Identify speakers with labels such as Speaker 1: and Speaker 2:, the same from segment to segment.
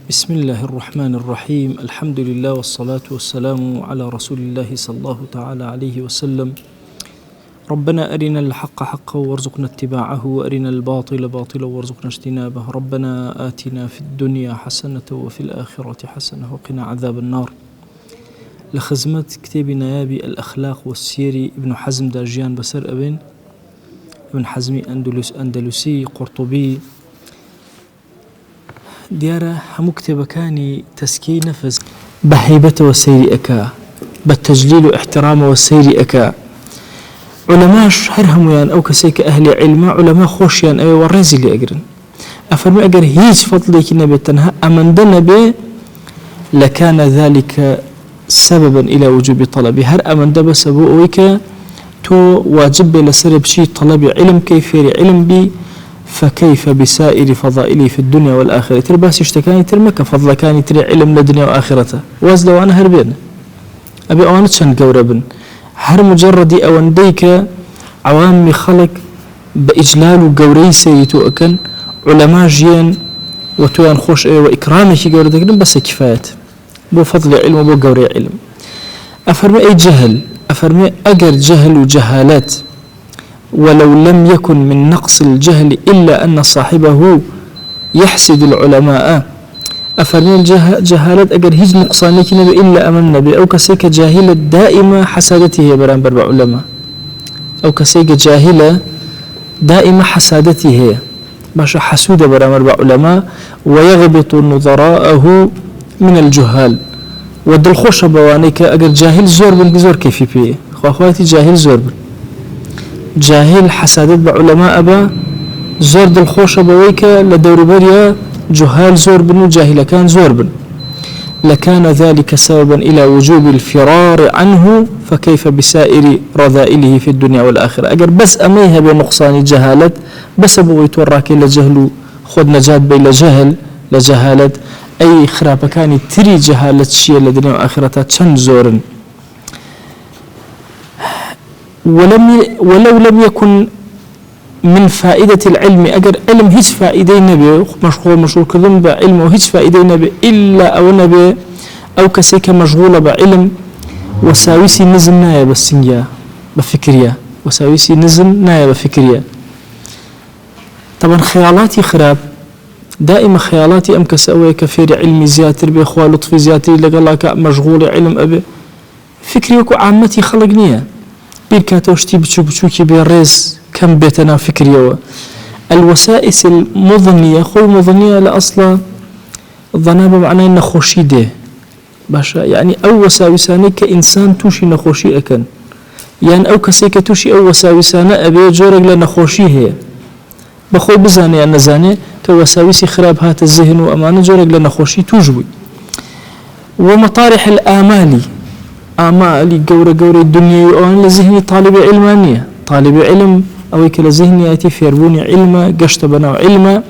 Speaker 1: بسم الله الرحمن الرحيم. الحمد لله والصلاة والسلام على رسول الله صلى الله تعالى عليه وسلم. ربنا أرنا الحق حقا وارزقنا اتباعه، وأرنا الباطل باطلا وارزقنا اجتنابه. ربنا آتنا في الدنيا حسنة وفي الآخرة حسنة وقنا عذاب النار. لخزمت كتاب نيابي الأخلاق والسير ابن حزم داجيان بسر أبن ابن حزم أندلسي قرطبي دیارە هەموو کتێبەکانی تەسکیەی نەفس بە هەیبەتەوە سەیری ئەکا، بە تەجلیل و احترامەوە سەیری ئەکا. علەماش هەر هەمویان ئەو کەسێک کە ئەهلی عیلمە علەما خۆشیان ئەوێ ڕێزی لێ ئەگرن. ئەفەرمێ ئەگەر هیچ فەضلێکی نەبێت تەنها ئەمەندە نەبێ لەکانە ذلك سببا إلى وجوب طلبی، هەر ئەمەندە بەسە بۆ ئەوەی کە تۆ واجب بێ لەسەر بچی طلبی علم کەی فێری علم بی. فكيف بسائر فضائله في الدنيا والآخرة؟ ترباس اشتكاني ترمك فضل كاني تري علم لدنيا وآخرته وازل وأنا هربين أبي أوانت شن قوربن هر مجرد أونديك عوامي خلق بإجلال وقوري سيتو أكن علماء جيان وتوان خوش وإكرامك قوردك بس كفاية بو فضل علم وبو قوري علم. أفرمي أي جهل، أفرمي أجر جهل وجهالات ولو لم يكن من نقص الجهل إلا أن صاحبه يحسد العلماء. أفرمي الجهالات أجر هج نقصانك نبي إلا أمن نبي أو كسيك جاهلة دائمة حسادته بران بربع علماء، أو كسيك جاهلة دائمة حسادته باشا حسودة بران بربع علماء، ويغبط نظراءه من الجهال. ودل خوش بوانيك أجر جاهل زور بن زور كيفي بيه أخواتي جاهل زور بن جاهل حسادت بعلماء أبا زور دل خوش بويك لدور بريا جهال زور بن وجاهل كان زور بن لكان ذلك سببا إلى وجوب الفرار عنه. فكيف بسائر رذائله في الدنيا والآخرة؟ أجر بس أميها بنقصان جهالة بس بويت وراكي لجهل خد نجات بي لجهالة أي خراب كان تري جهالة شيء لدنيا وآخرتها تشن زورن. ولو لم يكن من فائدة العلم أجر علم هيج فائدة نبي مشغول كذن بعلم وهيج فائدة نبي إلا أو نبي أو كسيك مشغولة بعلم وساويسي نزم نايا بالسنجا بفكرية، وساويسي نزم نايا بفكرية. طبعا خيالاتي خراب دائما، خيالاتي أم كسوي كفير علمي زياتر بإخوة لطفي زياتر لقلاك مشغول علم أبي فكريك وعامتي خلقنيها بيركاتوشتي بتشوكي بالرز كم بيتنا فكرية. الوسائس المضنية خوي مضنية لأصلا الظنابة معناه نخوشي ده باشا، يعني أو وساوساني كإنسان توشي نخوشي أكن، يعني أو كسيك توشي أو وساوسانة أبي جورك لنخوشي هي بخوي بزاني أن زاني كوساوسي خراب هات الذهن وأمانة جورك لنخوشي توجوي. ومطارح الآمالي آمالي قورة الدنيا وأنا لذهني طالب علمانية، طالب علم أو كلا ذهني أتي فيربوني علما قشت بنا علما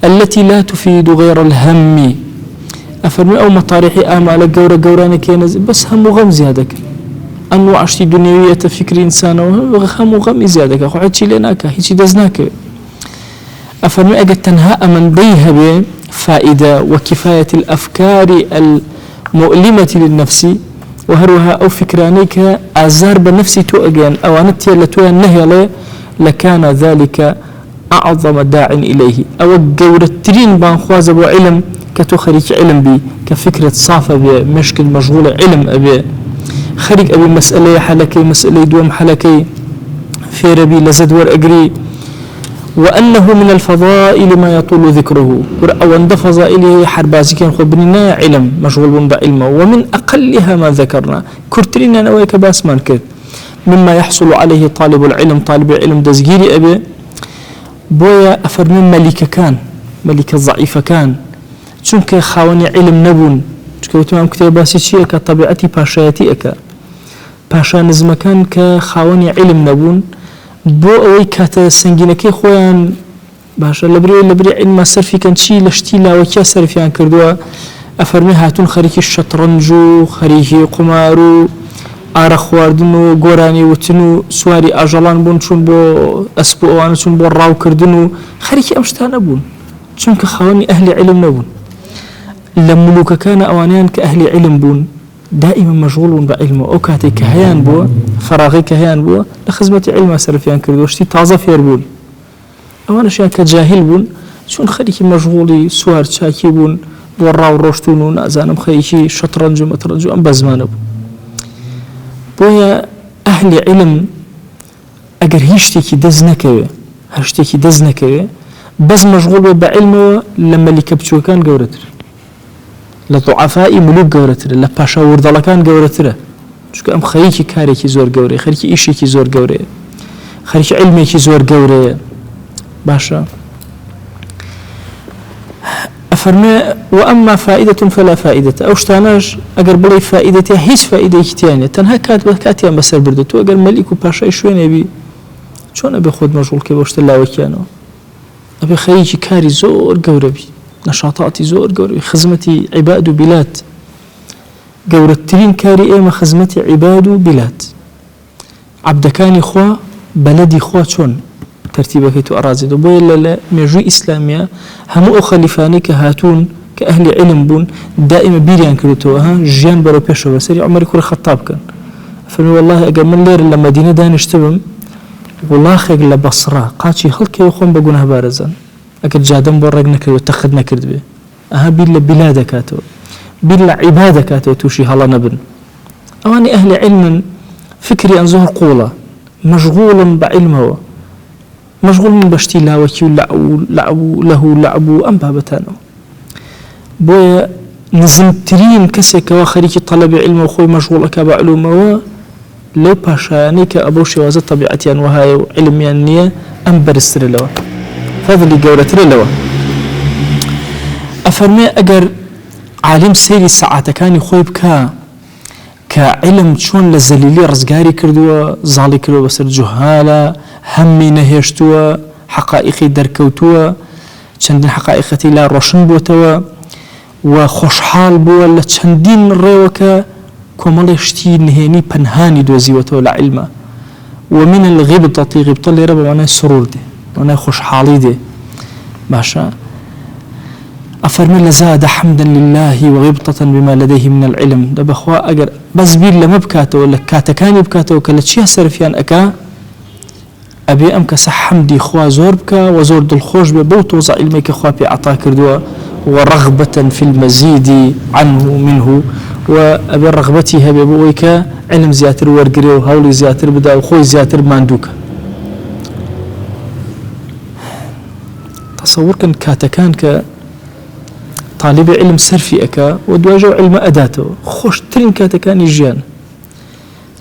Speaker 1: التي لا تفيد غير الهم. أفرمي أو مطارحي آمال قورة كينز بس هم وغم زيادك أنواع أشتي دنيوية فكر إنسان وهم وغم زيادك أخو عدشي لناك هيشي دزناك. أفرمي أجد تنهاء من ديها بفائدة وكفاية الأفكار المؤلمة للنفس وهروها أو فكرانيك أزار بنفسي توأجان أو أنتي لتوين نهي لكان ذلك أعظم داع إليه. أو جورة ترين بانخواز أبو علم كتخرج علم بي كفكرة صافة بمشكل مشغولة علم أبي خرج أبي مسألة حلكي مسألة دوم حلكي في ربي لزد ورأجري. وأنه من الفضائل ما يطول ذكره أو أن فضائله حربازي كان خبرنا علم مشغول بعلمه. ومن أقلها ما ذكرنا كرترين نويك باسمان كذ مما يحصل عليه طالب العلم، طالب العلم دزجيري أبي بويا أفرمين ملكة ضعيفة كان چونك خاوني علم نبون چونك وتمام كتاب باسي شيء كطبيعتي باشايتي أكا باشا نزم كان كخاوني علم نبون بو أوي كاتا سنجينكي خوان باشا لبري علم صرفي كان شي لشتي لا وكيا صرفيان كردوا. أفرمي هاتون خريكي الشطرنجو خريكي قمارو ئارە خواردن و گۆرانی وتن و سواری ئاژەڵان بوون چون بۆ ئەسپ و ئەوانە چون بۆ ڕاوکردن و خەریکی ئەم شتانە بوون چونکە خاوەنی ئەهلی عیلم نەبوون. لملوك كان أوانيان كأهل علم بون دائما مشغول بعلمه أو كاتي كهيان بو فراغي كهيان بو لخدمة علم سرفيان كردو شتي تازة فير بون أوان أشياء كجاهل بون شون خليكي مشغولي سوار شاكي بون وراو روشتون ونازانم خيشي شطرنج ومترنج أم بزمان بويا أهل علم أجر هشتكي دزنكوي هشتكي دزنكوي بس مشغول بعلمه لما اللي كبتشو كان قورتر لضعفاء ملوك قورتر لباشا وردلا كان قورتر شو أم خيكي كاريكي زور قوري خيكي إيشيكي زور قوري خيكي علميكي زور قوري باشا أفرمي وأما فائدة فلا فائدة أوشتاناش أجر بلي فائدتي هيج فائدة كتيانية تنها كاتيا مسر بردتو أجر ملك وباشا شوين يبي شون أبي خود مشغول كي بوشت الله وكيانو أبي خيجي كاري زور قوربي نشاطاتي زور قوربي خدمتي عباد وبلاد قورتين كاري إيما خدمتي عباد وبلاد عبدكاني خوا بلدي خوا شون ترتيبك تو أرازي دو بويلا لا مجوي إسلامية همو خليفاني كهاتون كأهل علم بون دائما بيريان كريتوها جيان برو بيشو بسري عمر يكون خطاب كان فمي والله أقل من لير لما دينا دانش تبم والله خيق لبصرة قاتشي هلكي يخون بقونها بارزان أكد جادم بورق نكرد وتخذ نكرد به أها بيلا بلادكاتو بيلا عبادكاتو توشي هلا نبن أواني أهل علم فكري أنزوه قولة مشغول بعلمه مشغول من بشتي لا وكيو لعبو أم بابتانو بويا نزمترين كسيك وخريكي طلب علم وخوي مشغول أكاب علومه لو باشاني كأبو شوازة طبيعتيان وهاي علميان نية أم برستر لوا فهذا اللي قولتر لوا أفرمي أجر عالم سيري ساعات كان يخوي بكا كعلم شون للزليلي رزقاري كردوا زالي كردوا بسر جهالة همي نهيشتوا حقائقي دركوتوا چندين حقائقتي لا روشن بوتوا وخوشحال بوا لچندين ريوكا كومالي شتي نهيني پنهاني دوزيوتوا لعلمه ومن الغبطة غبطة اللي ربا وانا سرور دي وانا خوشحالي دي باشا أفرمي لزاد حمدا لله وغبطة بما لديه من العلم دب أخوة أجر بس بير لما بكاته ولا كاتكاني بكاته وكلا شيء سرفيان أكا أبي أمك صح حمدي خوا زور بكا وزور دلخوش ببوت وزع علمك خوا بيعطا كردوا ورغبة في المزيد عنه منه وأبي رغبتي هبي بويك علم زياتر ورقري وهولي زياتر بدا وخوي زياتر ماندوكا تصور كان كاتكان طالب علم سرفي أكا ودواجه علم أداته خوش ترين كاتكان يجيان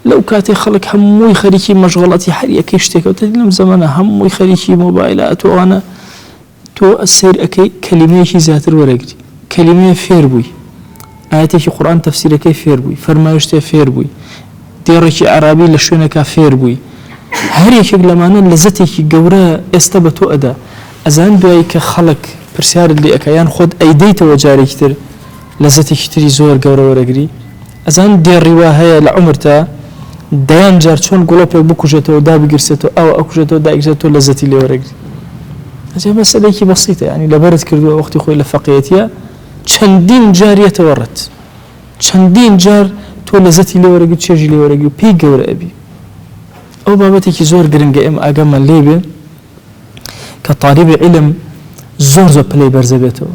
Speaker 1: لو كاتي خلق هموي خريكي مشغلاتي حرية كيشتك وتدلم زمانه هموي خريكي موبايلات وأنا تو السير أكي كلمة زياتر ورقري كلمة فير بوي آياتي قرآن تفسير كي فير بوي فرمايشتي فير بوي ديركي عربي لشونك فير بوي هريك لمانا لزتي جورا استبتو أدا أزان دوي كخلق برسيار اللي أكيان خود أيديته وجاري كتير لزتي كتير زور جورا ورقري أزان دير رواية لعمرته ديان جار شون قلوب بكوجته ودا بجرسته أو أكوجته ودا إجته لزتي اللي ورقري هذه مسألة بسيطة يعني لبرد كردوا وقت خوي لفقيتيا چندين جار يتورت چندين جار تو لزتي لورقي تشجي لورقي بي جور أبي أو بابتي كي زور قرنجة إم أجمع ليبي كطالب علم زور بلاي برزبته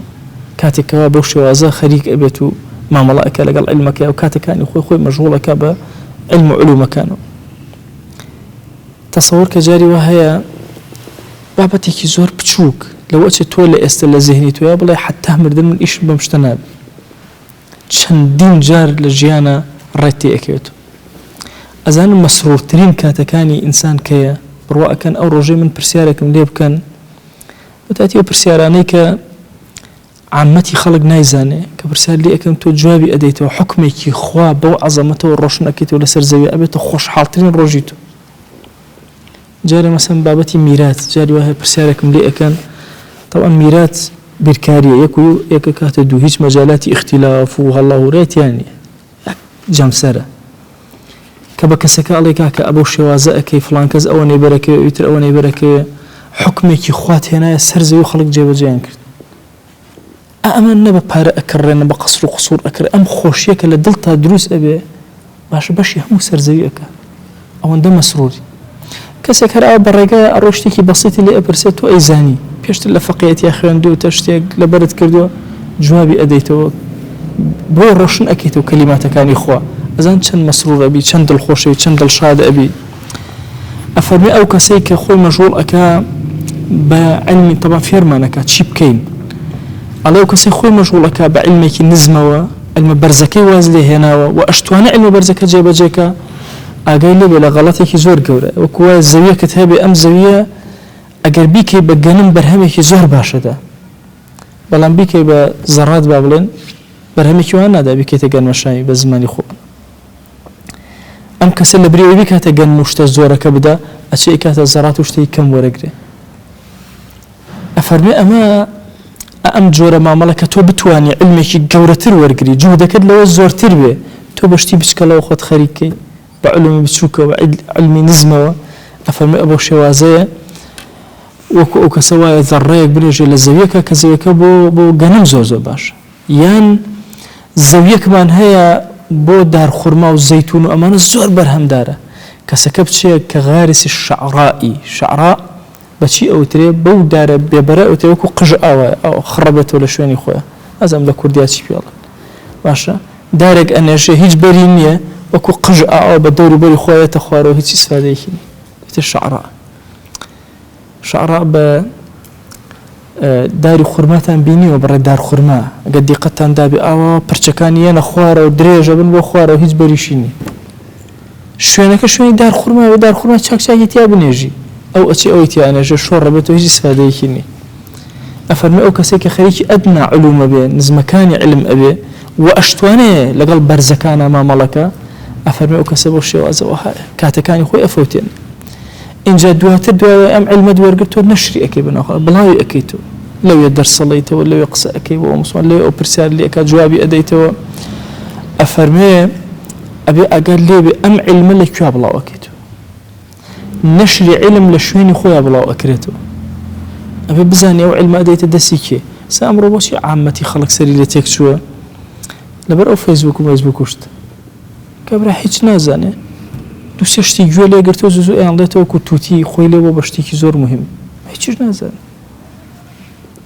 Speaker 1: كاتك بوش وازا خريج أبيتو ما ملاك لقال علمك أو كاتك كان خوي مشغولك بعلم علوم كانوا تصور كجاري وهي بابتي كي زور بتشوك لو أتى تولى استل ذهني تويا بلا حتى مردن من إيش بمشتناب چندين جار لجيانا رأيتي أكيدو أزان مسرور ترين كاتكاني إنسان كيا برواء كان أو رجي من برسيارك من ليب كان وتأتي برسيارانيك عمتي خلق نايزاني كبرسيار لي أكن تو جوابي أديته حكمك خوا بو عظمته والروشن أكيدو لسر زوي أبيتو خوش حالتين روجيتو جاري مثلا بابتي ميرات جاري وهي برسيارك من لي أكن طبعا ميرات بركارية يكو يكاكاتدو هيج مجالات اختلاف وهالله وريت يعني جمسرة كبكسكا عليك كأبو شوازة كي فلان كز أو بركة يتر أو بركة حكمك خوات هنا سرزي وخلق جيب جيان كرت ئەمە نەبە پارە ئەکڕێنە بە قەسر و قسوور ئەکرێ ئەم خۆشیەکە لە دڵ تا دروست ئەبێ باشە بەشی هەموو سەرزەوی ئەکە ئەوەندە مەسروری کەسێک هەر ئەوە بەڕێگە ئەڕۆ شتێکی بەسیتی لێ ئەپرسێت تۆ ئەیزانی پێشتر لە فەقیهەتیا خوێندووتە شتێک لەبەرت کردووە جوابی ئەدەیتەوە بۆ ڕۆشن ئەکەیتەوە کەلیماتەکانی خوا ئەزان چەند مەسرور ئەبی چەند دڵخۆشەوی چەند دڵشاد ئەبی ئەفەرمێ ئەو کەسەی کە خۆی مەشغوڵ ئەکا بە علمی طبعا فێرمانەکە چی بکەین ئەڵێ ئەو کەسەی خۆی مەشغوڵ ئەکا بە علمێکی نزمەوە علمە بەرزەکەی واز لێ هێناوە و ئەشتوانە علمە بەرزەکە جێبەجێکە ئاگای لێبێ لە غەڵەتێکی زۆر گەورە وەکو وایە زەویەکەت هەبێ ئەم زەویە ئەگەر بیکەی بە گەنم بەرهەمێکی زۆر باشەدا بەڵام بیکەی بە زەڕات با بڵێن بەرهەمێکی وان نادا بیکەیتە گەنمەشایی بە زمانی خۆ ئەم کەسە لە بریەوەی بیکاتە گەنم و شتە زۆرەکە بدا ئەچێ کاتە زەڕات و شتێکی کەم وەرەگرێ ئەفەرمێ ئەم جۆرە مامەڵە کە تۆ بتوانی علمێکی گەورەتر وەرگری جوودەکەت لەوە زۆرتر بێ تۆ بەشتی بچکەلەوە خۆت خەریکەی بە علمی بچووکەوە علمی نزمەوە ئەفەرمێ ئەوە شێوازەیە وەکو ئەو کەسە وایە زەڕەیەک بنێژێ لە زەویەکە کە زەویەکە بۆ گەنم زۆر زۆر باشە یان زەویەکمان هەیە بۆ دارخورما و زەیتون و ئەمانە زۆر بەرهەمدارە کەسەکە بچێت کە غارسی شعرائی بەچی ئەوترێ بەو دارە بێبەرە ئەوتێ وەکو قژ ئاوە ئەو خڕەبێتەوە لە شوێنی خۆیان ئەزەم لە کوردیا چی پێڵن باشە دارێک ئەنێژێ هیچ بەری نییە وەکو قژ ئاوە بە دەور و بەری خۆیەتە خوارەوە هیچی سفادەیەکی نییە شعراء بە داری خورماتان بینیوە بەڕێ دار خورما ئەگە دیقەتان دابێ ئاوە پرچەکانی یەنە خوارە و درێژە بن بۆ خوارەوە هیچ بەریشی نییە شوێنەکە شوێنی دار خورما و دار خورما چاکچاکی تیا بنێژی ئەو ئەچی ئەوەی تیانێژە شۆڕە بێتەوە هیچ سفادەیەکی نییە ئەفەرمێ ئەو کەسێک کە خەریکی ئەدنا علومە بێ نزمەکانی علم ئەبێ و ئەشتوانێ لەگەڵ بەرزەکانە مامەڵەکە ئەفەرمێ ئەو کەسە بۆ شێوازەوە کاتەکانی خۆی ئەفەوتێن اینجا دواتر دوای ئەم علمەت وەرگرتۆ نەشری ئەەکەی بناخوا بڵاوی ئەەکەیتەوە لەوێ دەرسەڵیتەوە لەوێ قسە ئەەکەی بۆ مسلمان لەوێ ئەو پرسیار لێکە جوابی ئەدەیتەوە ئەفەرمێ ئەبێ ئەگەر لێبێ ئەم علمە لەکوێ بڵاو ئەەکەیتەوە نەشری علم لە شوێنی خۆیان بڵاو ئەکرێتەوە ئەبێ بزانێ ئەو علمە ئەدەیتە دەستی کێ سا ئەمڕۆ بۆچی عامەتی خەڵک سەری لە تێک چووە لەبەر ئەو فەیسبوک و مەیسبوک وشت کابرا هیچ نازانێ دووسێ شتی گوێ لێگرتەوە زوو ئەیانڵێتەوە و تووتی خۆی لێ بۆ بە شتێکی زۆر مهم هیچیش نازانێ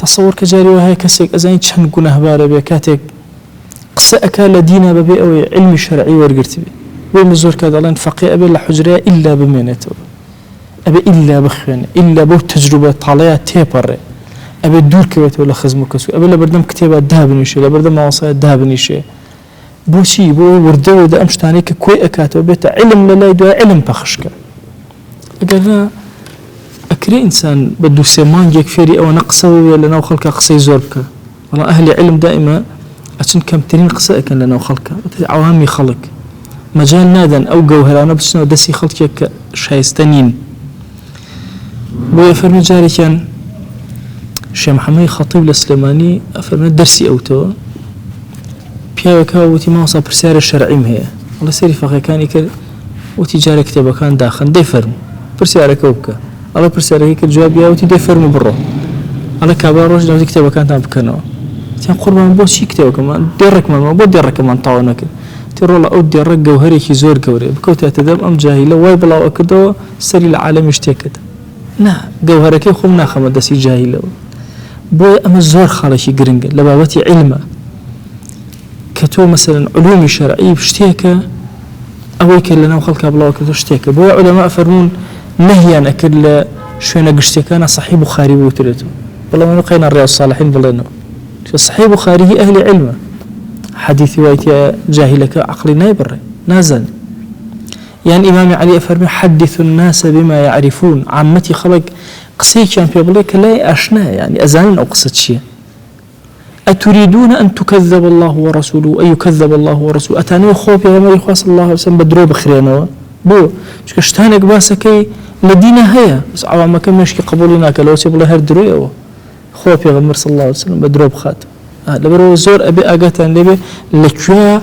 Speaker 1: تەسەوەر کە جاریەوە هەیە کەسێک ئەزانی چەند گونەهبارە بێ کاتێک قسە ئەکا لە دینە بەبێ ئەوەی علمی شەرعی وەرگرتی بێ وێمە زۆر کە دەڵێن فەقێ ئەبێ لە حوجرەیە ئیلا بمێنێتەوە ئەبێ ئیلا بخوێنێ ئیلا بۆ تەجروبە تاڵەیە تێپەڕێ ئەبێ دوورکەوێتەوە لە خزم و کەسو ئەبێ لە بەردەم کتێبە دابنیشێ لە بەردەم ماوەسایە دابنیشێ بۆچی بۆ وردەوەدا ئەم شتانەی کە کۆی ئەکاتەوە بێتە علم لە لای دوای علم پەخشکە ئەگەرنا ئەکرێ ئینسان بە دووسێ مانگێک فێری ئەوەنە قسەوە وێ لەناو خەڵکە قسەی زۆر بکە بەڵام ئەهلی علم دائیمە ئەچن کەمترین قسە ئەکەن لەناو خەڵکە عەوامی خەڵک مەجال نادەن ئەو گەوهرانە بچنەوە دەستی خەڵکێک کە شایستە نین بۆیە فەرمی جارێکیان شێخ محەممەد خەتیب لە سلێمانی ئەفەرمێ دەرسی ئەوتەوە پیاوێکە وتی ماوەسا پرسیارە شەرعیم هەیە وڵا سەری فەقێکانی کرد وتی جارە کتێبەکان داخن دەی فەرموو پرسیارەکە بکە ئەڵە پرسیارەکەی کرد جوابی وتی دەی فەرموو بڕۆ ئەڵە کابرا ڕۆژ دەوتی کتێبەکانتان بکەنەوە تیان قوربان بۆچی کتێبەکەمان دێڕێکمانەوە بۆ دێڕەکەمان تاوا نەکرد تی ڕۆڵە ئەو دێڕە گەوهەرێکی زۆر گەورەیە بکەوتێتە دەم ئەم جاهیلە وای بڵاو کردەوە سەری لە عالەمی شتێکت نا گەوهەرەکەی خۆم ناخەمە دەستی جاهیلەوە بۆیە ئەمە زۆر خاڵێکی گرنگە لە بابەتی علمە کە تۆ مەسەلەن علومی شەرعی شتێکە ئەوەی کە لەناو خەڵکا بڵاو کردو شتێکە بۆیە عولەما ئەفەرموون نەهیان ئەکرد لە شوێنە گشتەکانە صحیح بوخاری بوترێتەوە بەڵام ئەمە قەینا ڕیاض الصالحین بڵێنەوە صحیح بوخاری هی ئەهلی علمە حدیثی وایتە جاهلەکە عقلی نایبڕێ نازان یان ئیمامی عەلی ئەفەرمێ حدثوا الناس بما يعرفون عامەتی خەڵک قسەیەکیان پێ بڵێ کە لای ئاشنایە یعنی ئەزانن ئەو قسە چییە أتريدون أن تكذب الله ورسوله أي يكذب الله ورسوله أتاني خوف يا غمري خاص الله عليه وسلم بدرو بخرينه بو شكشتانك باسكي لدينا هيا بس عوامك مشكي قبولنا كلو سيب الله هر درويه خوف يا غمر صلى الله عليه وسلم بدرو بخات لبرو زور أبي أجتان لبي لكوا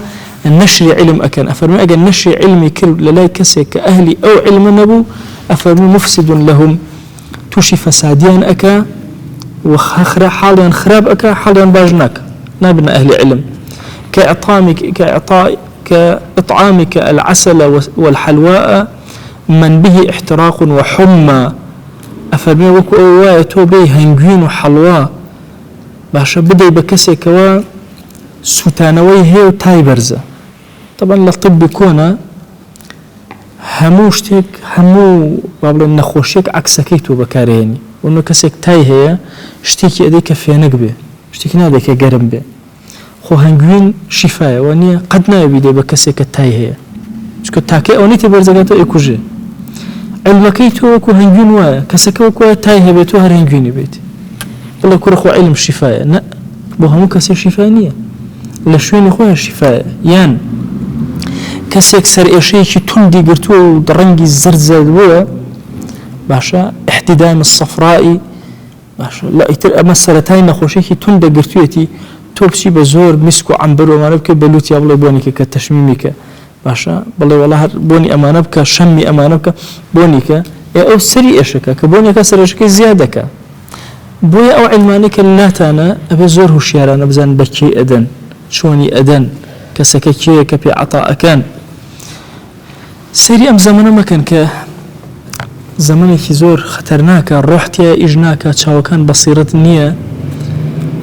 Speaker 1: النشر علم أكن أفرمي أجل نشر علمي كل للاي كسك أهلي أو علم نبو أفرمي مفسد لهم توشي فساديان أكا وخرا حاليا خراب أكا حاليا باجناك نابنا أهل علم كإطعامك العسل والحلواء من به احتراق وحمى أفرمي وكو أوايا توبي هنجوين وحلواء باشا بدأ بكسي كوا سوتانوي هي تايبرزة طبعا للطب يكون هموشتك همو بابل نخوشيك عكسكيتو بكاريني وانو كسيك تاي هي اشتيكي اديك فينك به اشتيكي ناديك قرم به خو هنجوين شفاية وانيا قد نايبي دي بكسيك تاي هي شكو تاكي اونيتي برزاقاتو ايكوجي علمكيتو وكو هنجوين وايا كسيك وكو تاي هي بيتو هر هنجويني بيتي والله كورخو علم الشفاية نا بو همو كسي شفاية لشوين خواه الشفاية يان كسيك سر إيشيكي تندي قرتوه درنجي الزرزاد بوه باشا احتدام الصفرائي باشا لا يتر مسألتين نخوشيكي تندي قرتويتي تولشي بزور مسكو عنبر وما نبكي بلوتي أبلا بونيك كتشميميك باشا بالله والله بوني أمانبك شمي أمانبك بونيك أو سري إيشك كبونيك سر إيشك زيادك بويا أو علمانيك اللاتانا أبزور هشيارانا بزان بكي أدن شوني أدن كسككيه كبي عطاء كان سري أم زمانه ما كان زمانه زور خطرناك روحتيا إجناك تشاوكان بصيرة النية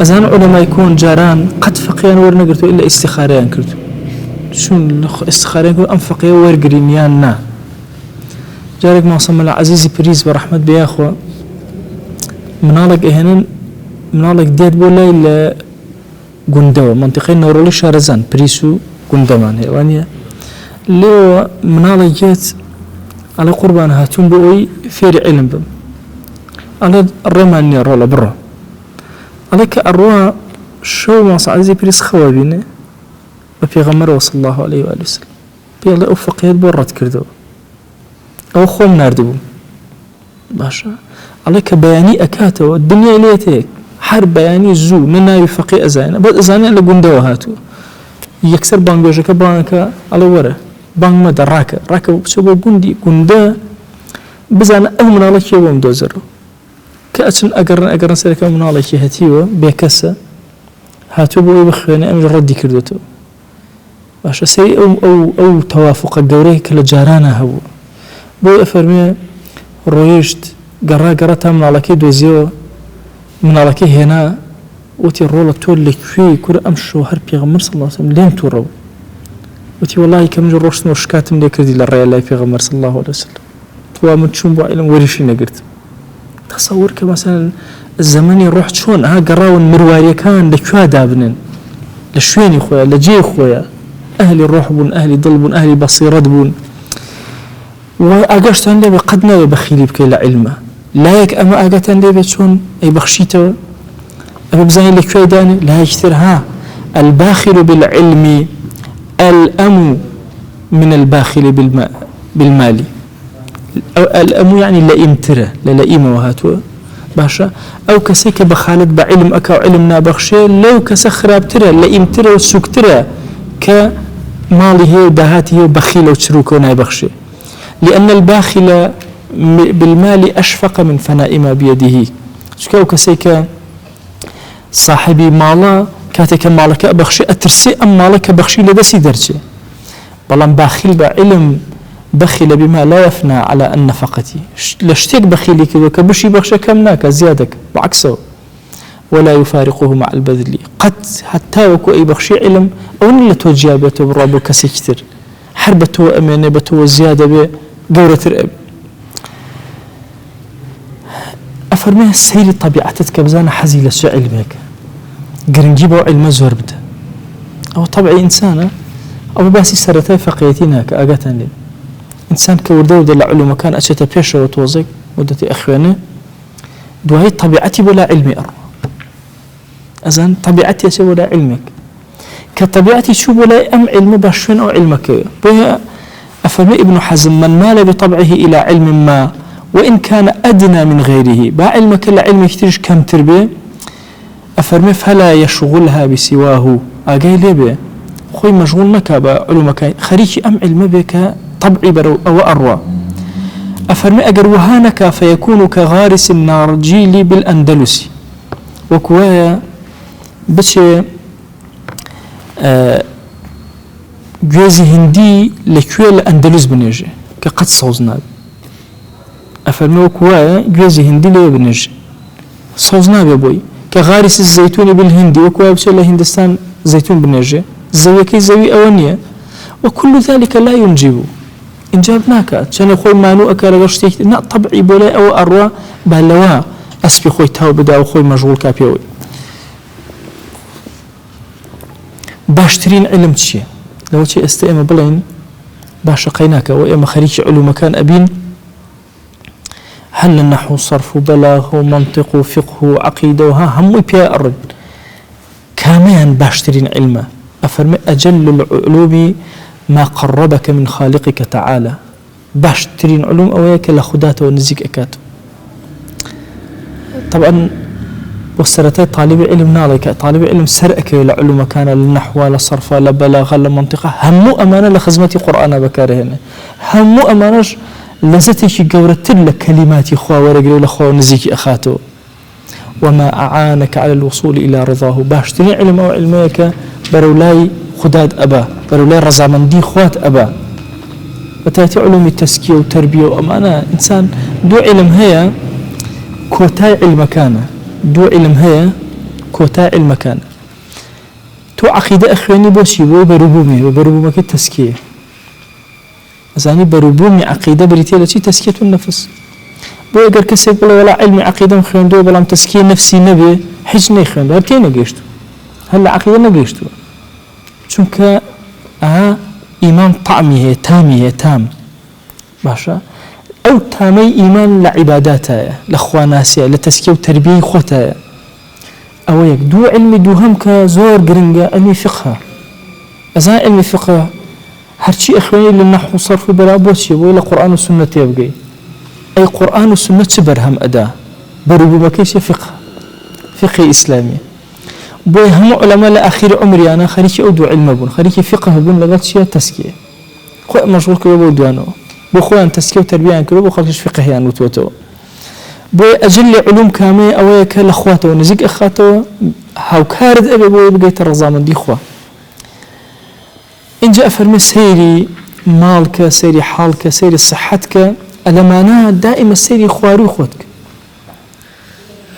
Speaker 1: أزان علماء يكون جاران قد فقيان ورنقرتو إلا استخاريان كرتو شون استخاريان كرتو أم فقيا ورقرينيان نا جارك معصم العزيزي بريز برحمة بياخوة منالك إهنان منالك ديد بولا إلا قندوة منطقة نورولي شارزان بريسو قندمان هيوانيا لو منالك جيت على قربان هاتون بوي فير علم بم على الرمانية رولا برا عليك أروا شو ما صعدي بريس خوابينه وبيغمر صلى الله عليه وآله وسلم بيالله أفق يد برات كردو أو خوم ناردو باشا عليك بياني أكاتو الدنيا إليتك حرب بياني زو منا يفقي أزاينا بعد أزاينا اللي قندوا هاتو يكسر بانجوجك بانكا على ورا بانج ما دراك راكب سوى قندي قندا بزانا أمنا الله شيء ومدوزر كأسن أجرن سلك أمنا الله شيء هتيوه بكسة هاتو بوي بخينا أمر ردي كردتو باش سي أو توافق الجوري كل جارانا هو بوي أفرمي رويشت جرا تامن على كي دوزيو من على كي هنا وتي الرولة تولك في كل أمشو هربي غمر صلى الله عليه وسلم لين تورو وتي والله كم جروش نوشكات من يكردي للرأي الله في غمر صلى الله عليه وسلم ومن تشوم بعلم وريشي نقرت تصور كمثلا الزمن يروح شون قراون مرواري كان لشوا دابنن لشويني خويا لجي خويا أهلي الروح بون أهلي ضل بون أهلي بصيرة بون وأجرت عندي بقدنا بخيلي بكي لعلمه لا يك أما أجت عندي بتشون أي بخشيته أبى بزين لك شوي داني لا يكثر ها الباخل بالعلم الأم من الباخل بالمال الأم يعني اللئيم ترى للئيم وهاتوا باشا أو كسيك بخالد بعلم أكا علمنا بخشي لو كسخراب ترى اللئيم ترى والسوق ترى كماله ودهاته بخيل وتشروكه نايبخشي لأن الباخل بالمال أشفق من فناء ما بيده شكاو كسيك صاحبي مالا كاتك مالك بخشي أترسي أم مالك بخشي لدسي درجة بلان باخل بعلم بخل بما لا يفنى على النفقة لشتيك بخيلي كذا كبشي بخشي كمناك زيادك بعكسه ولا يفارقه مع البذل قد حتى وكو أي بخشي علم أون لتوجيابته بالرب كسيكتر حربته أمانبته وزيادة بقورة الأب أفرميه سير طبيعتك بزانا حزيلة سو علمك قرنجيبه علم زور بده أو طبعي إنسانة أو باسي سرتاي فقيتينها كأجتن لي إنسان كورده وده العلوم كان أشياء بيشة وتوزق ودتي أخوانه دواهي طبيعتي ولا علمي أرى أذن طبيعتي أشياء ولا علمك كطبيعتي شو ولا أم علم بشون أو علمك بها أفرمي ابن حزم من مال بطبعه إلى علم ما وإن كان أدنى من غيره با علمك لا علم يحتاج كم تربية أفرمي فلا يشغلها بسواه أجاي ليه خوي مشغول مكا علومك خريجي أم علم بك طبعي برو أو أروى أفرمي أجر وهانك فيكون كغارس النارجيل بالأندلسي وكوايا بشي گوێزی هندی لەکوێ لە ئەندەلوس بنێژێ کە قەت سەوز نابێ ئەفەرمێ وەکو وایە گوێزی هندی لێ بنێژێ سەوز نابێ بۆی کە غارس الزەیتونی بالهندی وەکو وایە بچێت لە هیندستان زەیتون بنێژێ زەویەکەی زەوی ئەوە نییە وكل ذلك لا ينجب إنجاب ناكات شان خوي مانو أكل غشتيك نا طبعي بولا أو أروى بلوا أسبي خوي تاو بدا وخوي مشغول كابيوي باشترين علم شيء لو شيء استئم بلين باش قيناك وإما خريج علوم كان أبين هل النحو صرف بلاغ ومنطق وفقه وعقيدة وها هم بيا أرد كاميا باشترين علمه أفرمي أجل العلوم ما قربك من خالقك تعالى باشترين علوم أويك لخداته ونزيك أكاته طبعا وسرتي طالب علم نالك طالب علم سرأك لعلوم كان للنحو لصرف لبلاغ لمنطقة همو أمانة لخزمتي قرآن بكاره هنا همو أمانة لزتي قورت لك كلماتي خوا ورقلي لخوا نزيك أخاته وما أعانك على الوصول إلى رضاه باشترين علم أو علميك برولاي خداد أبا برولاي رزامندي خوات أبا وتاتي علوم التزكية والتربية وأمانة إنسان دو علم هي كوتاي المكانة دو علم هي كوتاي المكانة تو عقيدة أخواني بوشي بو بربومي التزكية أزاني بربومي عقيدة بريتيلة تزكية النفس بو اگر کسی بلا ولا علم عقیده مخوندو بلا تزکیه نفسی نبی حج نخوندو هرکی نگیشتو هلا عقیده نگیشتو چونکه ایمان طعمی هي تامی هي تام باشا او تامی ایمان لعباداتها لخواناسيا لتزکیه و تربیه خوتها او یک دو علم دو هم كزور قرنجا علم فقه ازا علم فقه هرشي اخواني للنحو صرف بلا بوشي ولا قرآن والسنة يبقي أي قرآن والسنة برهم أداة بربوبكيش فقه إسلامي بوي هم علماء لآخر عمري أنا خريجي أودو علم بون خريجي فقه بون لغات شيء تسكية خوة مشغول كبه بودوانو بو خوان تسكية وتربية كبه بو خلقش فقه يعني وتوتو بوي أجل علوم كامي أويك لأخواته ونزيق أخواته هاو كارد أبي بوي بقيت الرزامن دي خوة إن جاء فرمي سيري مالك سيري حالك سيري صحتك الأمانة دائما سيري خواري خوتك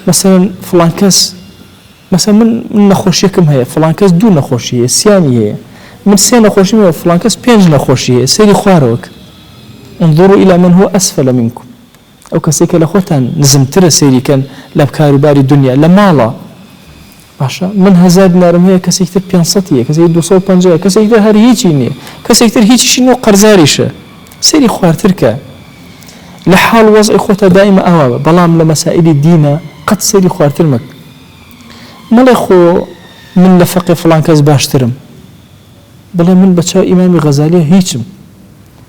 Speaker 1: مثلا فلان كاس مثلا من نخوشي كم هي فلان كاس دو نخوشي سياني هي من سين نخوشي هي فلان كاس بينج نخوشي هي سيري خواروك انظروا إلى من هو أسفل منكم أو كسيك لأخوتان نزم ترى سيري كان لبكاري باري الدنيا لمالا باشا من هزار نارم هي كسيكتر بيانساتية كسيكتر دوصول بانجاية كسيكتر هاري هيجيني كسيكتر هيجي شنو قرزاريشة سيري خوارتركا لحال وضع خوتا دائما أوابا بلام لمسائل الدين قد سيري خوارترمك مالي خو من لفقه فلان كاز باشترم بلا من بتشاو إمام غزالية هيجم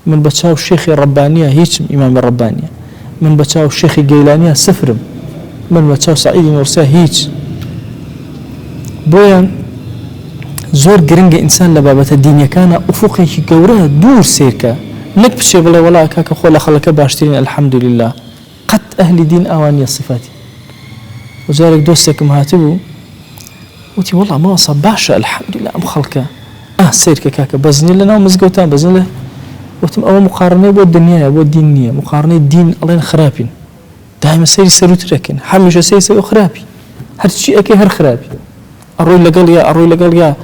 Speaker 1: من بتشاو الشيخ الربانية هيجم إمام الربانية من بتشاو الشيخ الجيلانية سفرم من بتشاو سعيد نورسا هيج بويا زور قرنج إنسان لبابة الدنيا كان أفقه جورها دور سيركا نك بشي بلا ولا كاك خولا خلك باشترين الحمد لله قد أهل دين أواني صفاتي وجارك دوستك مهاتبو وتي والله ما وصل باشا الحمد لله أم خلكه سيرك كاك بزني لنا ومزقوتان بزني له وتم أول مقارنة بو الدنيا بو الدينية مقارنة الدين الله خرابين دائما سيري سروت ركن حمش سيري خرابي هر شيء أكي هر خرابي أروي لقال يا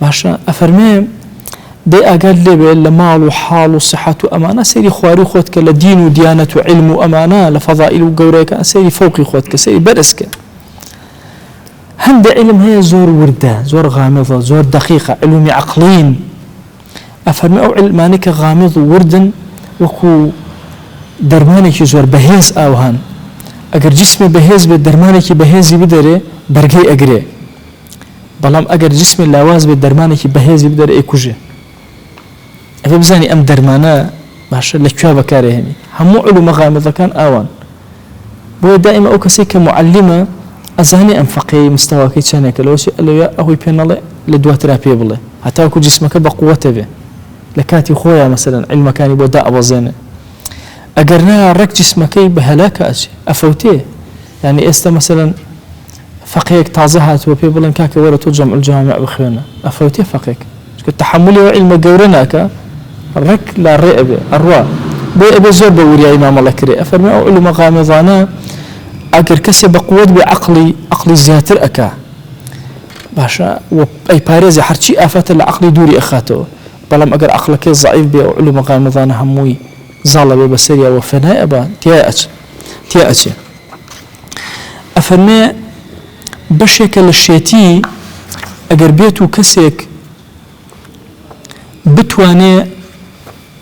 Speaker 1: باشا أفرمي دي أقال لي لمال وحال وصحة وأمانة سيري خواري خوتك لدين وديانة وعلم وأمانة لفضائل وقوريك سيري فوقي خوتك سيري برسك هند علم هي زور وردة زور غامضة زور دقيقة علومي عقلين أفرمي أو علمانك غامض وردا وكو درمانك زور بهيز أوهان أجر جسمي بهيز بالدرمانك بهيزي بدري برقي أجري بلام أجر جسمي لاواز بالدرمانك بهيزي بدري إيكوجي أفبزاني أم درمانا باشا لكوا بكاري هني همو علوم غامضة كان آوان بو دائما أو كسي كمعلمة أزاني أم فقيه مستوى كي تشانيك لو شيء قال له يا أهوي بينالي لدوات رابي بالله حتى أكو جسمك بقوته به لكاتي خويا مثلا علم كان يبدا أبو زينة أجرنا رك جسمك بهلاك أشي أفوتيه يعني إستا مثلا فقيك تازهات وبي بلن كاك ولا تجمع الجامع بخينا أفوتي فقيك تحملي وعلم جورناك رك لا رئب أروا بأبي زور بوريا إمام الله كري أفرمي أو علم غامضانا أجر كسب قوة بعقلي عقلي زياتر أكا باشا وأي باريز حرشي آفات العقل دوري أخاته بلام أجر عقلك ضعيف بي أو علم غامضانا هموي زالة ببصريا وفناء أبا تيأتي أفرمي بشك للشيتي أجر بيتو كسك بتواني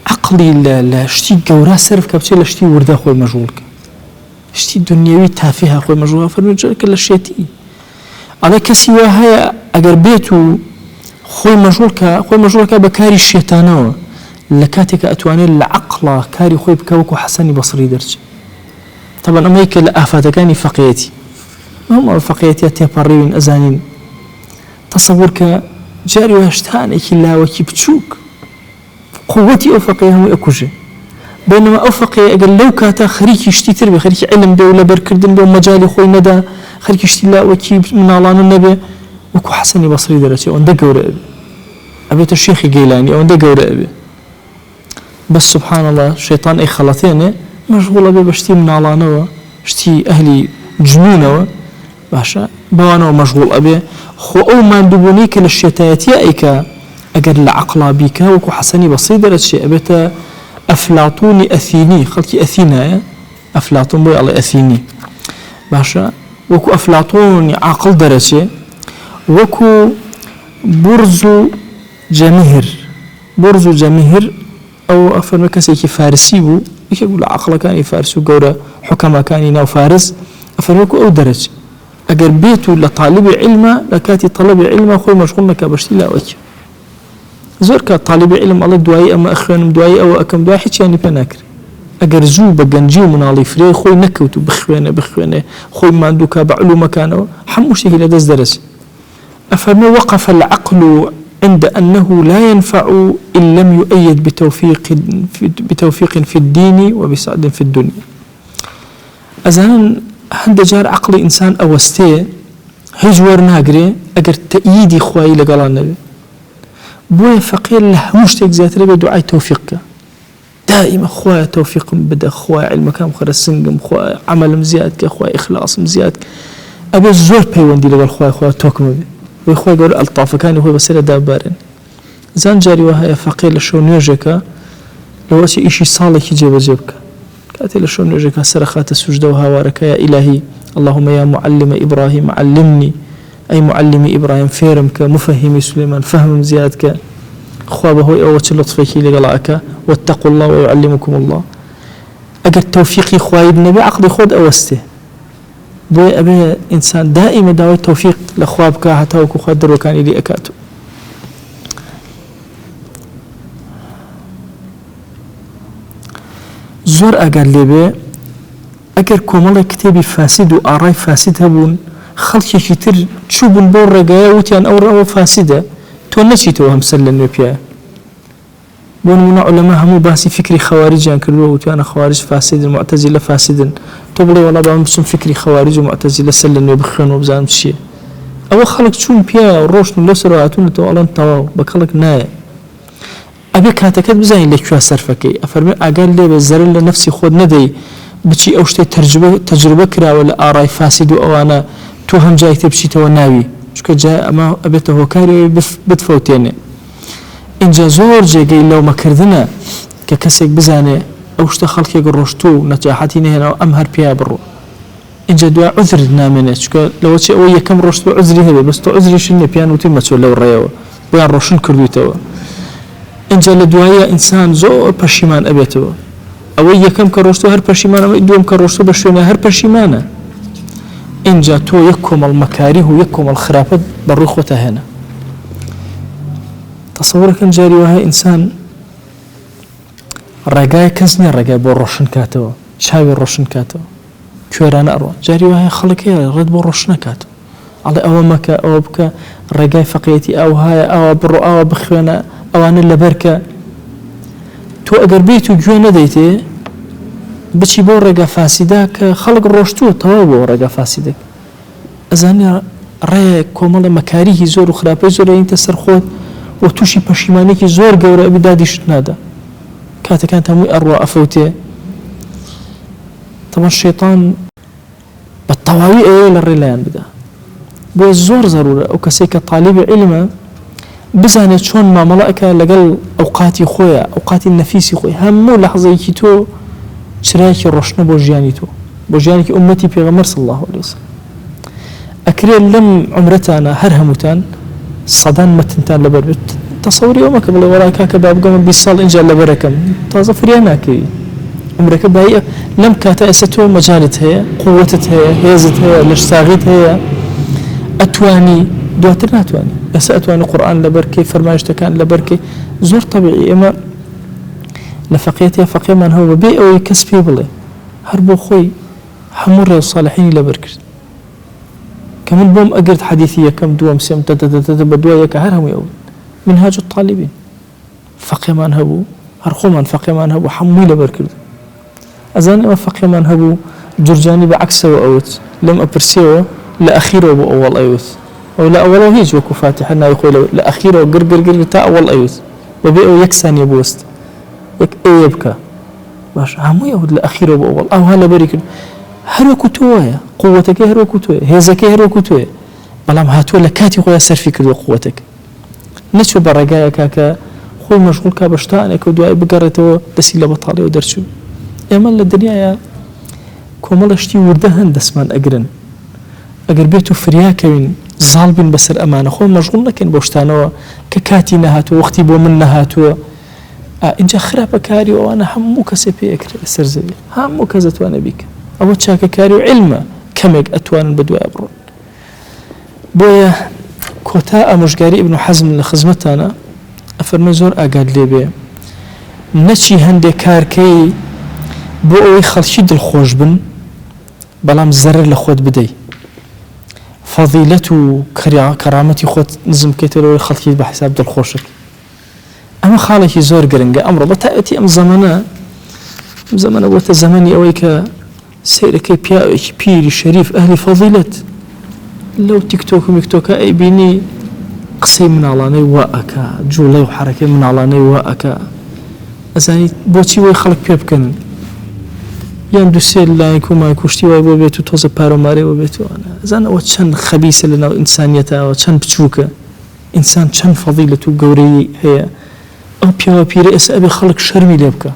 Speaker 1: عقلي لشتي جورا صرف كبتي لشتي وردا خوي مجهولك شتي دنيوي تافهه خوي مجهول فرمي جرك للشيتي على كسي وهي أجر بيتو خوي مجهولك بكاري الشيطانو لكاتك أتواني العقل كاري خوي بكوكو حسني بصري درج طبعا أما هيك الآفات كاني فقيتي هم فقيتي تيباريين أزانين تصورك جاري وهشتاني كلا وكي بتشوك قوتي أو فقيهم أكوجه بينما أو فقيه أقل لو كاتا خريك يشتي تربي خريك علم بي ولا بركردن بي ومجالي خوي ندى خريك يشتي لا وكي من الله النبي وكو حسني بصري درجة وان دا قورة أبي أبيت الشيخ جيلاني وان دا قورة أبي بس سبحان الله الشيطان أي خلطيني مشغول أبي بشتي من الله نوا شتي أهلي جنونوا باشا بوانا مشغول أبي خو أو ما دبونيك للشتايتي أيكا أجر العقل بك وكو حسني بصري درجة أبيت أفلاطوني أثيني خلقي أثينا أفلاطون بي الله أثيني باشا وكو أفلاطوني عقل درجة وكو برز جمهر أو أفرمي كسيكي فارسي بو يقول عقل كان فارسي وقورة حكما كان ناو فارس أفرميكو أو درجة أجر بيتو لطالب علم لكاتي طلب علم خوي مشغولنا كبشتي لا وجه زور كطالب علم الله دواي أما أخوان دواي أو أكم دواي حيث يعني بناكر أجر زو بجنجي منالي فري خوي نكوتو بخوانه خوي ما عندك بعلو مكانه حموش هي لدز درس أفرمي وقف العقل عند أنه لا ينفع إن لم يؤيد بتوفيق في الدين وبسعد في الدنيا أذن هند جار عقل إنسان أوستي هجور ناقري أجر تأييدي خواي لقال النبي بوي فقير له مشتاق ذات ربي دعاء توفيقك دائما خوايا توفيق بدا خوايا علمك مخرج سنقم خوايا عمل مزيادك خوايا إخلاص مزيادك أبي الزور بيوندي لقال خوايا توكم بي ويخوايا قول ألطافة كان هو بسيلة دابارين زان جاري وهاي فقير لشون يوجك لو أشي إشي صالح يجيب جيبك كاتي لشون يوجك سرخات السجدة وهوارك يا إلهي اللهم يا معلم إبراهيم علمني أي معلم إبراهيم فيرمك مفهمي سليمان فهم زيادك خوابه هو أوتش لطفك لقلاك واتقوا الله ويعلمكم الله أجر توفيقي خواي النبي عقلي خود أوسته بوي أبي إنسان دائما داوي توفيق لخوابك حتى وكو خدر وكان إلي أكاتو زور أقال لي أجر كومالا كتابي فاسد وآراي فاسد هبون خلقي كتير تشوبون بور رقايا وتيان أو فاسدة تونسي توهم سلن وبيا بون علماء همو باسي فكري خوارج يعني كلوا وتيان خوارج فاسد المعتزلة فاسد طبلي ولا بامسون فكري خوارج ومعتزلة سلن وبخون وبزان شيء أو خلق تشون بيا وروش من لسر وعتون توالان تواو بخلق نايا أبيك هاتكت بزاين لك شو صرفكي أفرمي أقال لي بزرل لنفسي خود ندي بشي أوشتي تجربة كرا ولا آراي فاسد وأنا توهم جاي تبشي توناوي شو جاء أما أبيته هوكاري بتفوتيني إن جا زور جاي لو ما كردنا ككسك بزاني أوشت خلقي قروشتو نجاحتي هنا أمهر بيا برو إن جا دوا عذر نامنه شو لو شيء أوي كم روشتو عذري هذا بس تو عذري شنو بيانو تيم تسول لو الرياو بيان روشن كرديتو إن جا لدوايا إنسان زور بشيمان أبيته أوي كم كروشتو هر بشيمان أو دوم كروشتو بشونا هر بشيمانه إن جاتو يكم المكاره يكم الخرافات بالرخوة هنا تصورك إن جاري وهي إنسان رجاء كزني رجاء بروشن كاتو شاوي الروشن كاتو كوران أروى جاري وهي خلقية رد بروشن كاتو على أوامك أو بك رجاء فقيتي أو هاي أو برو أو بخوانا أو أنا اللي بركة تو أقربيتو جوانا ديتي بشي بو رقا فاسدك خلق روشتو تواو بو رقا فاسدك ئەزانێ ڕێک کۆمەڵە مەکاریهی زۆر و خراپەی زۆر ئەینتە سەرخۆت و تووشی پەشیمانێکی زۆر گەورە ئەبی دادیشت نادا کاتەکان هەمووی ئەڕوا ئەفەوتێ تەمە شەیطان بە تەواوی ئەوەیە لە ڕێ لایەن بدا بۆ زۆر ضرورە ئەو کەسێک کە طالبی علمە بزانێت چۆن مامەڵە ئەکا لەگەڵ ئەوقاتی خۆیە ئەوقاتی نەفیسی خۆی هەموو لەحظەیەکی تۆ چرایەکی ڕۆشنە بۆ ژیانی تۆ بۆ ژیانێکی ئومەتی پێغەمبەر صلی الله عليه وسلم ئەکرێت لەم عمرەتانە هەر هەمووتان سەدان مەتنتان لەبەر بێت تەسەوری ئەوە مەکە بڵێ وەڵا کاکە با بگەمە 20 ساڵ ئینجا لەبەرەکەم تازە فریان ناکەوی عمرەکە بایە لەم کاتە ئێستا تۆ مەجالت هەیە قووەتت هەیە هێزت هەیە لەش ساغیت هەیە ئەتوانی دواتر ناتوانانی ئێستا ئەتوانی قورئان لەبەرکەی فەرمایشتەکان لەبەرکەی زۆر طەبیعی ئێمە لە فەقیهەتیا فەقیهمان هەبوو بەبێ ئەوەی کەس پێی بڵێ هەر بۆ خۆی هەموو ڕێو ساڵحینی لەبەر کرد کە من بۆم ئەگرت حەدیثی یەکەم دووەم سێم بە دوای یەکە هەر هەمووی ئەو منهاج الطالبین فەقیهمان هەبوو هەر خۆمان فەقیهمان هەبوو هەمووی لەبەر کرد ئەزانێ ئەمە فەقیهمان هەبوو جورجانی بە عەکسەوە ئەوت لەم ئەپرسیەوە لە ئەخیرەوە بۆ ئەوەڵ ئەوت ئەو لە ئەوەڵەوە هیچ وەکو فاتحە ناوی خۆی لە ئەخیرەوە گرگر تا ئەوەڵ ئەوت بەبێ ئەو یەک سانیە بوەست یەک ئەوێ بکە باش هەمووی ئەوت لە ئەخیرەوە بۆ ئەوەڵ ئەوها لەبەری کرد هەروەکو تۆیە قووەتەکەی هەروەکو تۆیە هێزەکەی هەروەکو تۆیە بەڵام هاتووە لە کاتی خۆیان سەرفی کردووە قووەتەکە نەچوە بە ڕێگایەکە کە خۆی مەشغوڵ کا بە شتانێکە و دوای بگەڕێتەوە دەستی لە بەتاڵیەوە دەرچوو ئێمە لە دنیاە کۆمەڵە شتی وردە هەن دەستمان ئەگرن ئەگەر بێت و فریاکەوین زاڵ بین بەسەر ئەمانە خۆ مەشغوڵ نەکەین بۆ شتانەوە کە کاتی نەهاتووە وەختی بۆ من نەهاتووە اینجا خراپەکاری ئەوانە هەموو کەسێ پێ ئەکرێت لەسەر زەوی هەموو کەس دەتوانێت بیکە ئەوە چاکەکاری و علمە کەمێک ئەتوانن بە دوای بڕۆن بۆیە کۆتا ئامۆژگاری ئیبن حەزم لە خزمەتانە ئەفەرمێ زۆر ئاگاد لێبێ نەچی هەندێک کارکەی بۆ ئەوەی خەڵکی دڵخۆش بن بەڵام زەرر لە خۆت بدەی فەضیلەت و کەرامەتی خۆت نزم بکەیتەوە خەڵکی بە حساب دڵخۆشت ئەمە خاڵێکی زۆر گرنگە ئەمڕۆ بە تایبەتی ئەم زەمانە وەتە زەمانی ئەوەی کە سیرەکەی پیاوێکی پیری شەریف ئەهلی فەضیلەت لەو تیکتۆک و میکتۆکە ئەیبینی قسەی مناڵانەی وا ئەکا جوڵەی و حەرەکەی مناڵانەی وا ئەکا ئەزانی بۆچی وەی خەڵک پێ بکەن یان دووسێ لایەن و مای کوشتی وای بۆ بێت و تۆزە پارۆمارەوە بێتوانە ئەزان ئەوە چەند خەبیسە لەناو ئینسانیەتەوە چەند بچووکە ئینسان چەند فەضیلەت و گەورەی هەیە ئەو پیاوە پیرە ئێستا ئەبێ خەڵک شەرمی لێ بکە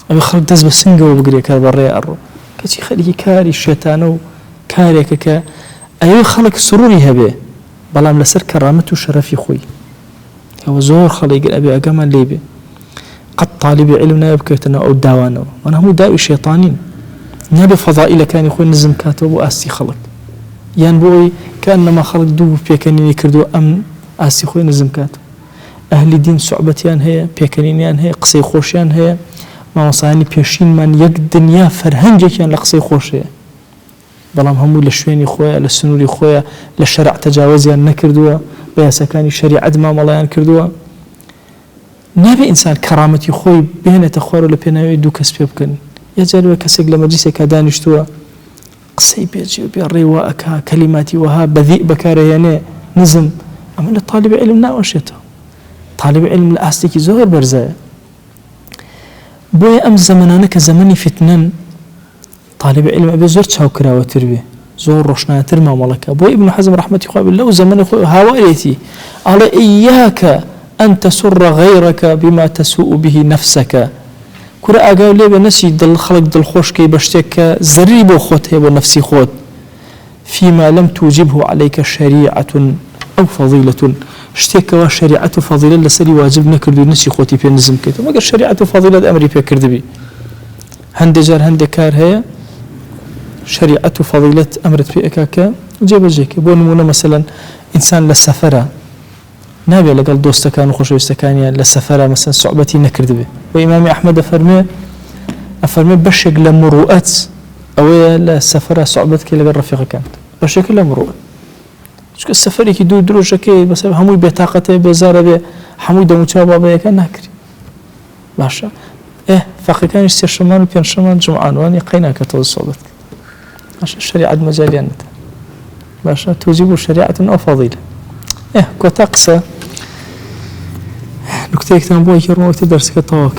Speaker 1: ئەبێ خەڵک دەست بە سنگەوە بگرێ کار بەڕێ ئەڕۆ کەچی خەریکی کاری شێتانە و کارێکە کە ئەوێ خەڵک سروری هەبێ بەڵام لەسەر کەرامەت و شەرەفی خۆی ئەوە زۆر خەڵێک ئەبێ ئەگەمان لێ بێ قەت طالبی علم نابێ بکەوێتەوە ئەو داوانەوە وان هەموو داوی شێطانین نابێ فەضائیلەکانی خۆی نزم کاتەوە بۆ ئاستی خەڵک یان بۆی کە ئەنەما خەڵک دوو پێکەنینی کردووە ئەم ئاستی خۆی نزم کاتەوە ئەهلی دین سوعبەتیان هەیە پێکەنینیان هەیە قسەی خۆشیان هەیە مامۆسایانی پێشینمان یەک دنیا فەرهەنگێکیان لە قسەی خۆش هەیە بەڵام هەموو لە شوێنی خۆیە لە سنووری خۆیە لە شەرع تەجاوزیان نەکردووە بە یاساکانی شەریعەت مامەڵەیان کردووە نابێ ئینسان کەرامەتی خۆی بێنێتە خوارەوە لە پێناوی دوو کەس پێ بکەن یا جارێ کەسێک لە مەجلیسێکا دانیشتووە قسەی بێجێ و بێڕێ وا ئەکا کەلیماتی وەها بەذیء بەکارەهێنێ نزم ئەمە لە طالب علم ناوەشێتەوە طالب علم لە ئاستێکی زۆر بەرزایە بۆیە ئەم زەمانانە کە زەمەنی فتنەن طالب علم ئەبێ زۆر چاوکراوەتر بێ زۆر ڕۆشناتر مامەڵەکە بۆ ئیبن حەزم ڕەحمەتی خوا بێ لەو زەمەنە خۆی هاوارێتی ئەڵێ ئیاکە أن تسر غيرك بما تسوء به نفسك كرة أجاو لي بنسي دل خلق دل خوش كي بشتك زريب خوت هي بنفسي خوت فيما لم توجبه عليك شريعة أو فضيلة شتك وشريعة فضيلة لسري واجب نكردو نسي خوتي في نزم كيتو ما شريعة فضيلة أمري في كردبي هند جار هند كار هي شريعة فضيلة أمرت في أكاكا جيب جيك بونمونا مثلا إنسان للسفرة نابێ لەگەڵ دۆستەکان و خۆشەویستەکانیان لە سەفەرە مەسەن سوعبەتی نەکردبێ و ئیمامی ئەحمەد ئەفەرمێ بەشێک لە مروءەت ئەوەیە لە سەفەرە سوعبەت کە لەگەڵ ڕەفیقەکان بەشێک لە مروءەت چونکە سەفەرێکی دوو درۆژەکەی بەسەر هەمووی بێتاقەتێ بێزارە بێ هەمووی دەموچاو بابەیەکە ناکری باشە فەقیەکانیش سێ شەمان و پێنج شەمان جومعانوانی قەی ناکەتەوە سوعبەت باشە شەریعەت مەجالیان نەدا باشا توجب شريعة أو فضيلة كوتا قصة نكتة كتان بوي كرمو تدرس كتاوك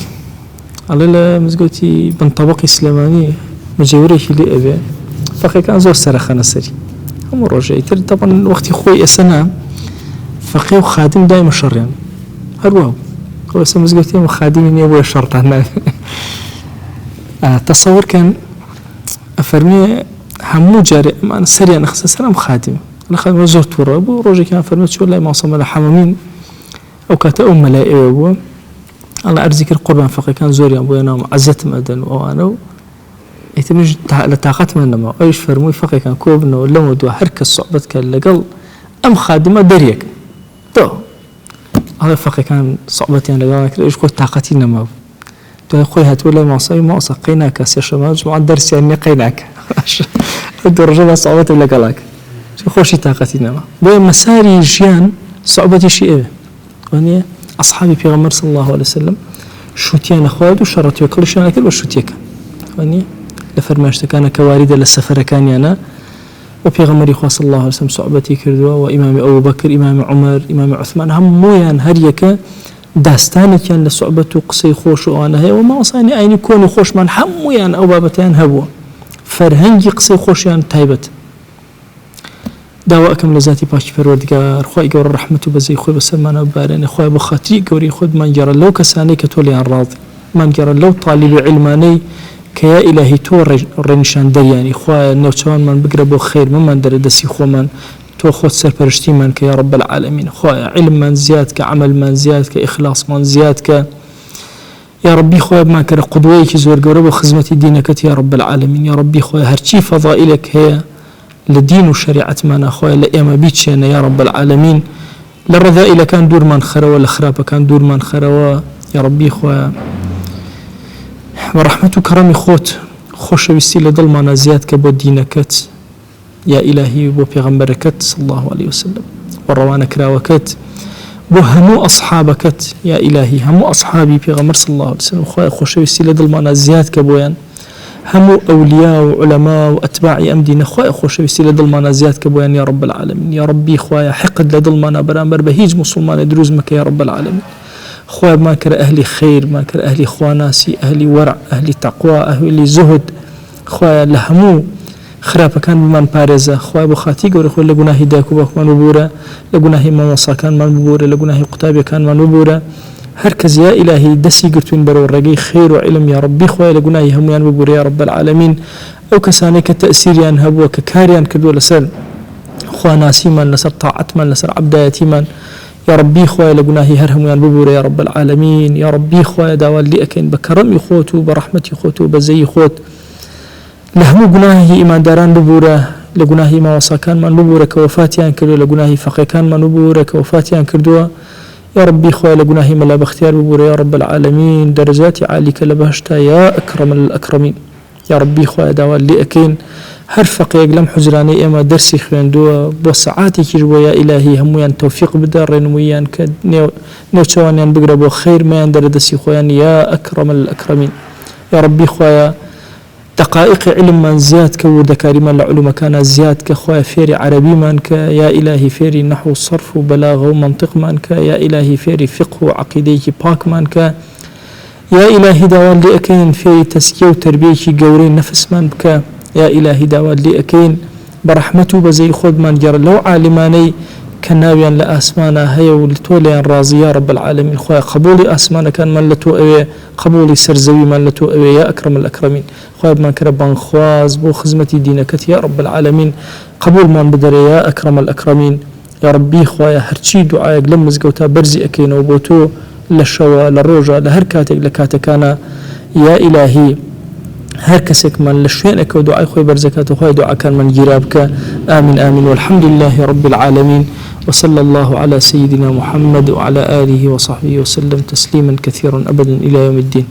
Speaker 1: على مزقوتي بنطبق إسلاماني مجاوري اللي أبي فقي كان زور سرخانة سري هم رجعي ترى طبعا وقت خوي السنة فقيه وخادم دائما شر يعني هروه هو مزقوتي وخادمين يبغى الشرط هنا تصور كان أفرمي همو جاري أنا سريع أنا خصص أنا مخادم أنا خادم زرت ورا أبو رجع كان فرمت شو الله ما صام على حمامين أو كاتئ ملائكة أبو الله أرزق القربان فقي كان زوري أبو أنا عزت مدن وأنا يتمج لطاقت من ما أيش فرمي فقي كان كوبنا ولا مدوا حركة صعبت كان لقل أم خادمة دريك تو هذا فقي كان صعبتي أنا لقى إيش كل طاقتي نما تو أخوي هتقول ما صاي ما سقيناك يا شباب مع الدرس يعني قيناك الدرجة صعبت ولا قلاك شو خوشي طاقتي نما بين مساري جيان صعبتي شيء يعني أصحابي في غمر صلى الله عليه وسلم شوتيان أخوات وشرط يكل شان أكل وشوتيك يعني لفرماشت كان كواردة للسفر كان أنا وفي غمر إخوة صلى الله عليه وسلم صعبتي كردوا وإمام أبو بكر إمام عمر إمام عثمان هم مويان هريك داستاني كان لصعبته قصي خوش وأنا هي وما وصاني أين يكون خوش من حمويان أو بابتان هبوا فرهنجي قصي خوش يعني تايبت دواءكم لذاتي باش پروردگار خوای گور رحمت و بزی خوی بسلمان بارن خوای بخاطری گوری خود من جرى لو كساني كتولي عن راضي من جرى لو طالب علماني كيا إلهي تو رنشان درياني خوای نوچوان من بقربو خير من در دسي خو من تو خود سرپرشتي من كيا رب العالمين خوای علم من زياد كعمل من زياد كإخلاص من زياد ك يا ربي خويا ما كره قدوي كزور قربو خدمتي دينك يا رب العالمين يا ربي خويا هرشي فضائلك هي لدين وشريعة ما أخويا لأيما بيتشينا يا رب العالمين للرذائل كان دور من خروا لخرابة كان دور من خروا يا ربي خويا ورحمة كرمي خوت خوش بستيل ضلمنا زياد كبو دينكت يا إلهي بو بيغمبركت صلى الله عليه وسلم والروانا كراوكت بو همو أصحابكت يا إلهي همو أصحابي بيغمبر صلى الله عليه وسلم خويا خوش بستيل ضلمنا زياد كبويان همو أولياء وعلماء وأتباع أمدين خويا خوش بيصير لضلمنا زياد كبويان يا رب العالمين يا ربي خويا حقد لضلمنا برامبر بهيج مسلمان دروز مك يا رب العالمين خويا ما كر أهلي خير ما كر أهلي خواناسي أهلي ورع أهلي تقوى أهلي زهد خويا لهمو خراب كان من بارزة خويا بخاتي قول خويا لجناه داكو بخمان وبورة لجناه ما وصا كان من بورة لجناه قتابي كان من وبورة هركز يا إلهي دسي قرتون برو الرقي خير وعلم يا ربي خويا لقناي هميان ببور يا رب العالمين أو كساني كتأثير ينهب وككاريان كدو لسر خويا ناسيما لسر طاعت من لسر عبدايتي من يا ربي خويا لقناي هرهميان ببور يا رب العالمين يا ربي خويا داوال لي أكين بكرم خوتو برحمتي خوتو بزي خوت لهمو قناهي إيمان داران ببوره لقناهي ما وصا كان من ببوره كوفاتيان كردو لقناهي فقي كان من ببوره كوفاتيان كردو يا ربي خويا لقناهي ملا باختيار ببور يا رب العالمين درجاتي عاليك لبهشتا يا أكرم الأكرمين يا ربي خويا داوال لي أكين هرفق يقلم حجراني إما درسي خيندو بوسعاتي كجبو يا إلهي همويان توفيق بدار نويان نوشوانيان بقربو خير ما يندر دسي خويان يا أكرم الأكرمين يا ربي خويا دقائق علم من زياد كورد كريما لعلوم كان زياد كخويا فيري عربي منك يا إلهي فيري نحو صرف وبلاغ ومنطق منك يا إلهي فيري فقه وعقيدة باك منك يا إلهي داوال لي أكين فيري تسكية وتربية قورين نفس منك يا إلهي داوال لي أكين برحمته بزي خود من جر لو عالماني كناويا لأسمانا هيا ولتوليا راضي يا رب العالمين خويا قبولي أسمانا كان من لتو أوي قبولي سرزوي من لتو أوي يا أكرم الأكرمين خويا بمان كربان خواز بو خزمتي دينك يا رب العالمين قبول من بدر يا أكرم الأكرمين يا ربي خويا هرشي دعايق لمز قوتا برزي أكين وبوتو للشوا للروجة لهركاتك لكاتكانا يا إلهي هركسك من لشينك ودعاء خوي برزكات وخوي دعاء كان من جرابك آمين آمين والحمد لله رب العالمين وصلى الله على سيدنا محمد وعلى آله وصحبه وسلم تسليما كثيرا أبدا إلى يوم الدين.